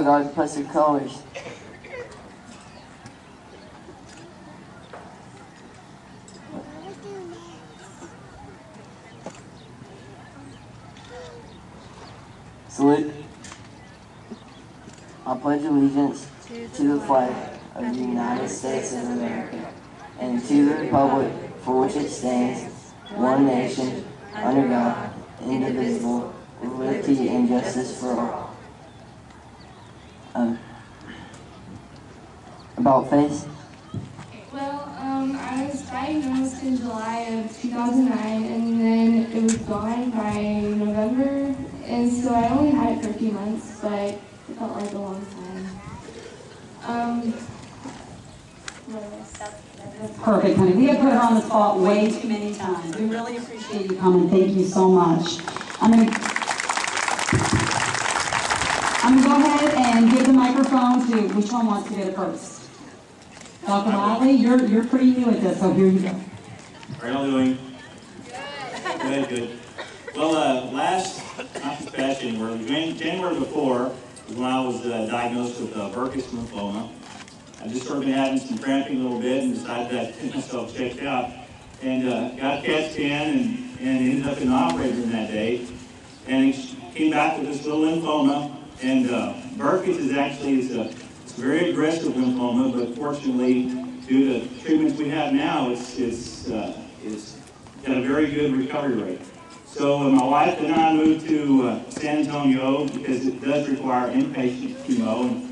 God plus the colors. Salute. I pledge allegiance to the flag of the United States of America and to the republic for which it stands, one nation, under God, indivisible, with liberty and justice for all. About face? Well, I was diagnosed in July of 2009, and then it was gone by November, and so I only had it for a few months, but it felt like a long time. Perfect, honey. We have put her on the spot way too many times. We really appreciate you coming. Thank you so much. I'm gonna go ahead and give the microphone to which one wants to get it first. Dr. Wiley, you're pretty new at this, so here you go. How are y'all doing? Good, good. Well, last January before was when I was diagnosed with Burkitt lymphoma. I just sort of been having some cramping a little bit and decided to get myself checked out. And got a CAT scan and ended up in the operating room that day. And he came back with this little lymphoma. And Burkitt is actually it's a very aggressive lymphoma, but fortunately, due to treatments we have now, it's got a very good recovery rate. So my wife and I moved to San Antonio because it does require inpatient chemo. And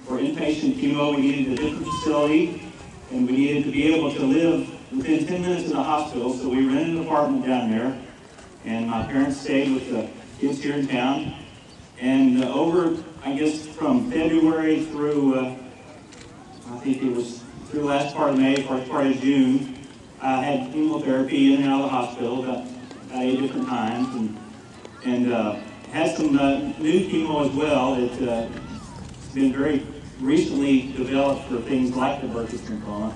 for inpatient chemo, we needed a different facility, and we needed to be able to live within 10 minutes of the hospital. So we rented an apartment down there, and my parents stayed with the kids here in town. And over, I guess, from February through, I think it was through the last part of May, first part of June, I had chemotherapy in and out of the hospital about 8 different times, and had some new chemo as well. It's been very recently developed for things like the Burkitt lymphoma.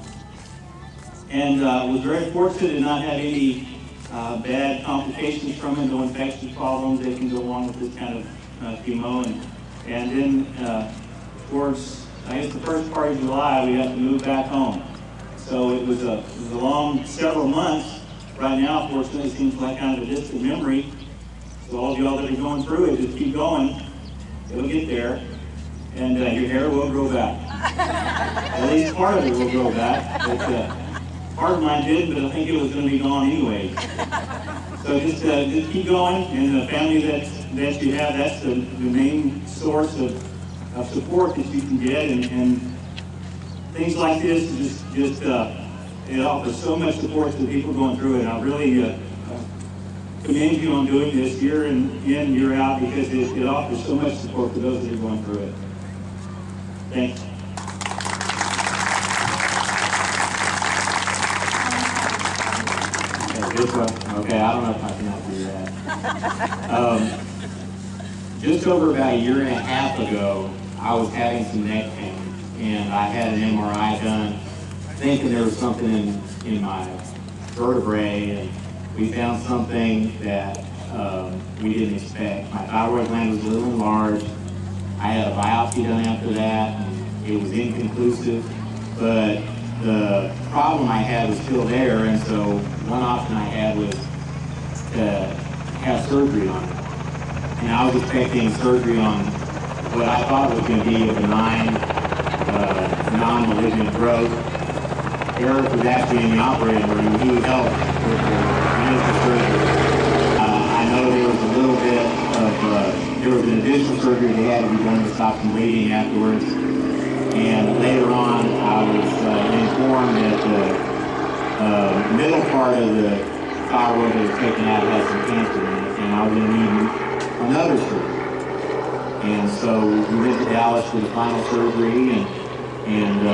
And was very fortunate to not have any bad complications from it, no infectious problems that can go along with this kind of chemo. And then towards, I guess, the first part of July, we had to move back home. So it was a long several months. Right now, fortunately, it seems like kind of a distant memory. So all of y'all that are going through it, just keep going. It'll get there. And your hair will grow back. At least part of it will grow back. But, part of mine didn't, but I think it was going to be gone anyway. So just keep going, and the family that you have, that's the main source of support that you can get, and things like this just it offers so much support to the people going through it. I really commend you on doing this year in, year out, because it offers so much support to those that are going through it. Thanks. This one? Okay, I don't know if I can help you with that. Just over about a year and a half ago, I was having some neck pain, and I had an MRI done, thinking there was something in my vertebrae, and we found something that we didn't expect. My thyroid gland was a little enlarged. I had a biopsy done after that, and it was inconclusive, but the problem I had was still there, and so one option I had was to have surgery on it. And I was expecting surgery on what I thought was going to be a benign, non-malignant growth. Eric was actually in the operating room. He would help with the initial surgery. I know there was a little bit of, there was an additional surgery they had to be done to stop some bleeding afterwards. And later on, I was informed that the middle part of the thyroid that was taken out had some cancer in it, and I was going to need another surgery. And so we went to Dallas for the final surgery, and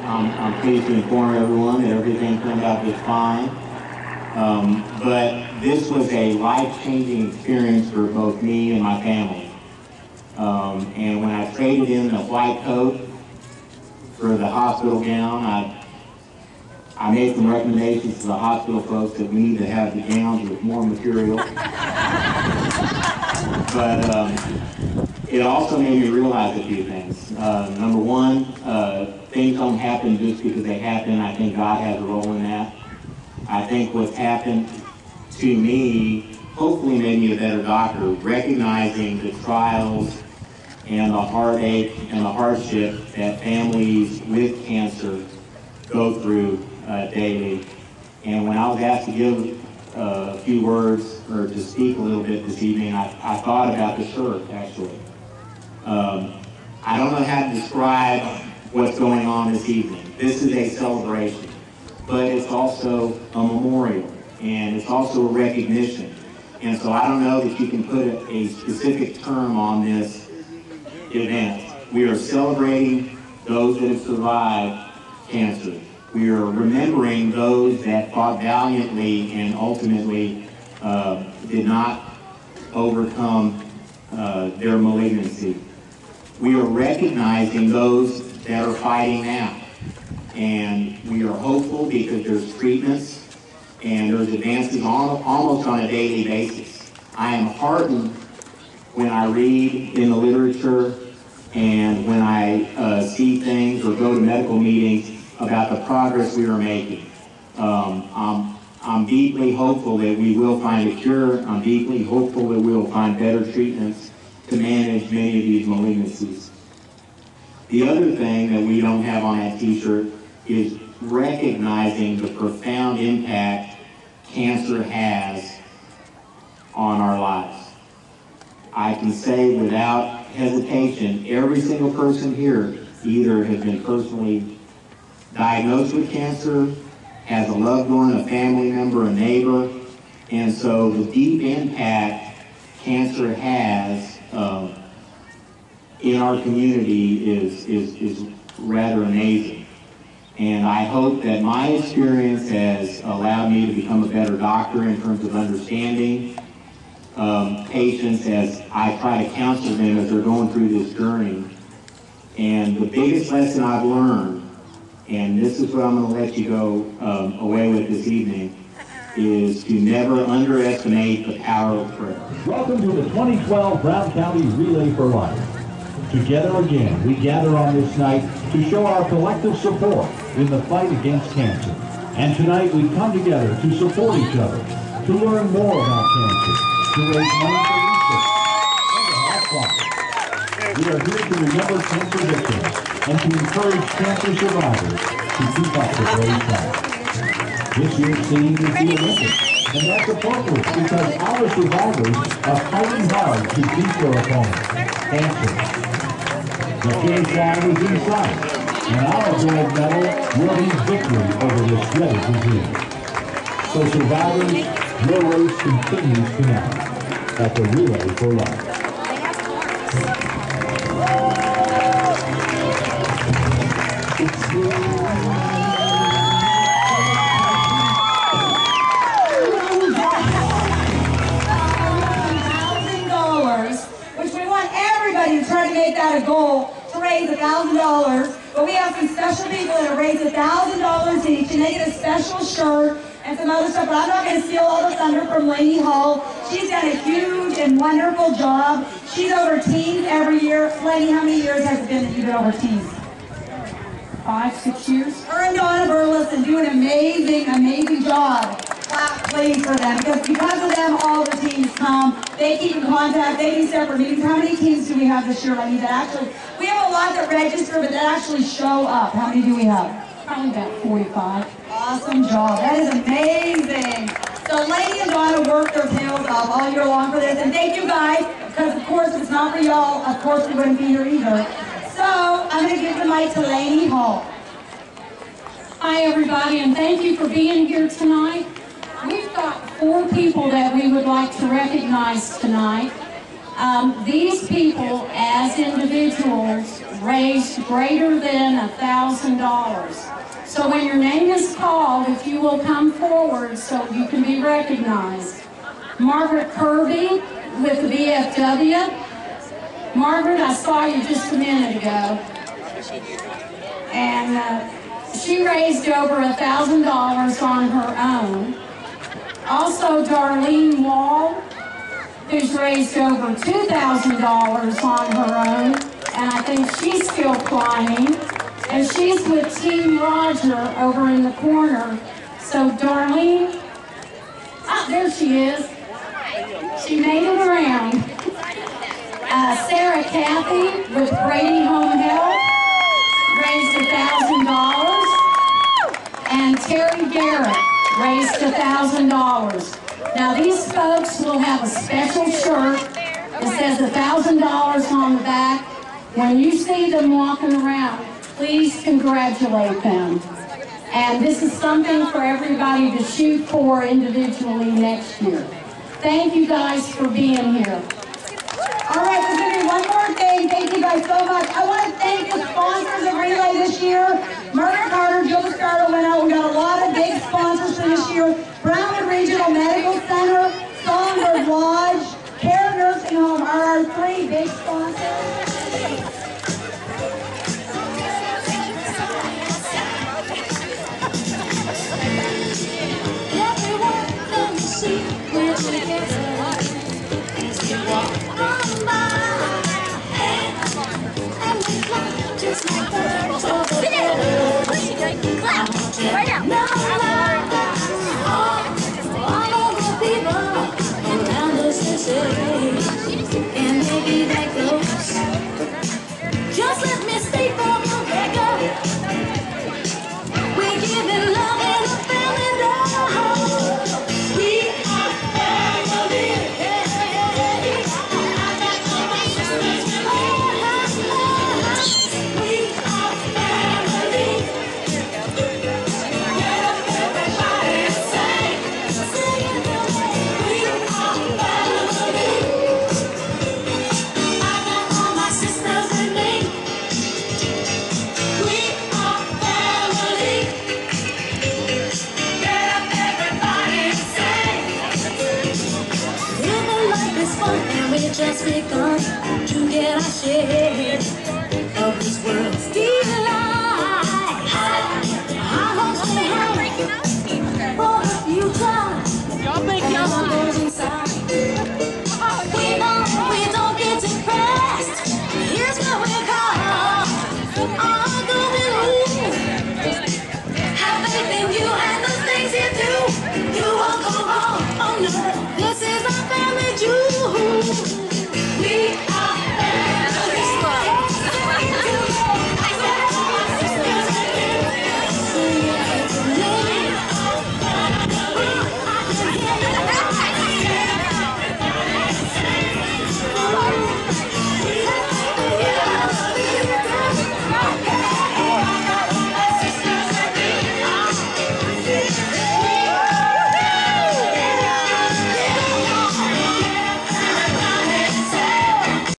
I'm pleased to inform everyone that everything turned out just fine. But this was a life-changing experience for both me and my family. And when I traded in the white coat for the hospital gown, I made some recommendations to the hospital folks that we need to have the gowns with more material. But it also made me realize a few things. Number one, things don't happen just because they happen. I think God has a role in that. I think what's happened to me hopefully made me a better doctor, recognizing the trials and the heartache and the hardship that families with cancer go through daily. And when I was asked to give a few words or to speak a little bit this evening, I thought about the shirt, actually. I don't know how to describe what's going on this evening. This is a celebration, but it's also a memorial, and it's also a recognition. And so I don't know that you can put a specific term on this event. We are celebrating those that have survived cancer. We are remembering those that fought valiantly and ultimately did not overcome their malignancy. We are recognizing those that are fighting now. And we are hopeful because there's treatments and there's advances almost on a daily basis. I am heartened when I read in the literature and when I see things or go to medical meetings about the progress we are making. I'm deeply hopeful that we will find a cure. I'm deeply hopeful that we will find better treatments to manage many of these malignancies. The other thing that we don't have on that t-shirt is recognizing the profound impact cancer has on our lives. I can say without hesitation, every single person here either has been personally diagnosed with cancer, has a loved one, a family member, a neighbor, and so the deep impact cancer has in our community is rather amazing. And I hope that my experience has allowed me to become a better doctor in terms of understanding patients as I try to counsel them as they're going through this journey. And the biggest lesson I've learned, and this is what I'm going to let you go away with this evening, is to never underestimate the power of prayer. Welcome to the 2012 Brown County Relay for Life. Together again, we gather on this night to show our collective support in the fight against cancer. And tonight we come together to support each other, to learn more about cancer, to raise money for research, and to help fight. We are here to remember cancer victims and to encourage cancer survivors to keep up the brave fight. This year's theme is the Olympics, and that's appropriate because our survivors are fighting hard to beat their opponent, cancer. The finish line is in sight, and our gold medal will be victory over this dreaded disease. So survivors, your race continues tonight at the Relay for Life. Which we want everybody to try to make that a goal, to raise $1,000. But we have some special people that have raised $1,000 each, and they get a special shirt and some other stuff. But I'm not going to steal all the thunder from Lainey Hall. She's done a huge and wonderful job. She's over teens every year. Lainey, how many years has it been that you've been over teens? 5, 6 years. Her and Donna Burleson do an amazing, amazing job. Clap, please, for them, because of them, all the teams come. They keep in contact. They do separate meetings. How many teams do we have this year, Lenny, that actually, we have a lot that register, but that actually show up. How many do we have? Probably about 45. Awesome job. That is amazing. So Lenny and Donna work their tails off all year long for this, and thank you guys, because of course, if it's not for y'all, of course we wouldn't be here either. So I'm going to give the mic to Lainey Hall. Hi everybody, and thank you for being here tonight. We've got 4 people that we would like to recognize tonight. These people, as individuals, raised greater than $1,000. So when your name is called, if you will come forward so you can be recognized. Margaret Kirby with the VFW. Margaret, I saw you just a minute ago. And she raised over $1,000 on her own. Also, Darlene Wall who's raised over $2,000 on her own, and I think she's still climbing. And she's with Team Roger over in the corner. So Darlene, there she is. She made it around. Sarah Cathy with Brady Home Health raised $1,000. And Terry Garrett raised $1,000. Now these folks will have a special shirt that says $1,000 on the back. When you see them walking around, please congratulate them. And this is something for everybody to shoot for individually next year. Thank you guys for being here. All right, we're going to do one more thing. Thank you guys so much. I want to thank the sponsors of Relay this year. Margaret Carter, Jill Descardo went out. We got a lot of big sponsors for this year. Brownwood Regional Medical Center, Songbird Lodge, Care Nursing Home are our three big sponsors. Just let me stay for the record. We're giving love and a family love. We are family. We are family. Get up, everybody, and sing. Sing it with me. We are family. I got all my sisters with me. We are family. Get up, everybody, and sing. Living life is fun, and we just begun to get our share of this world.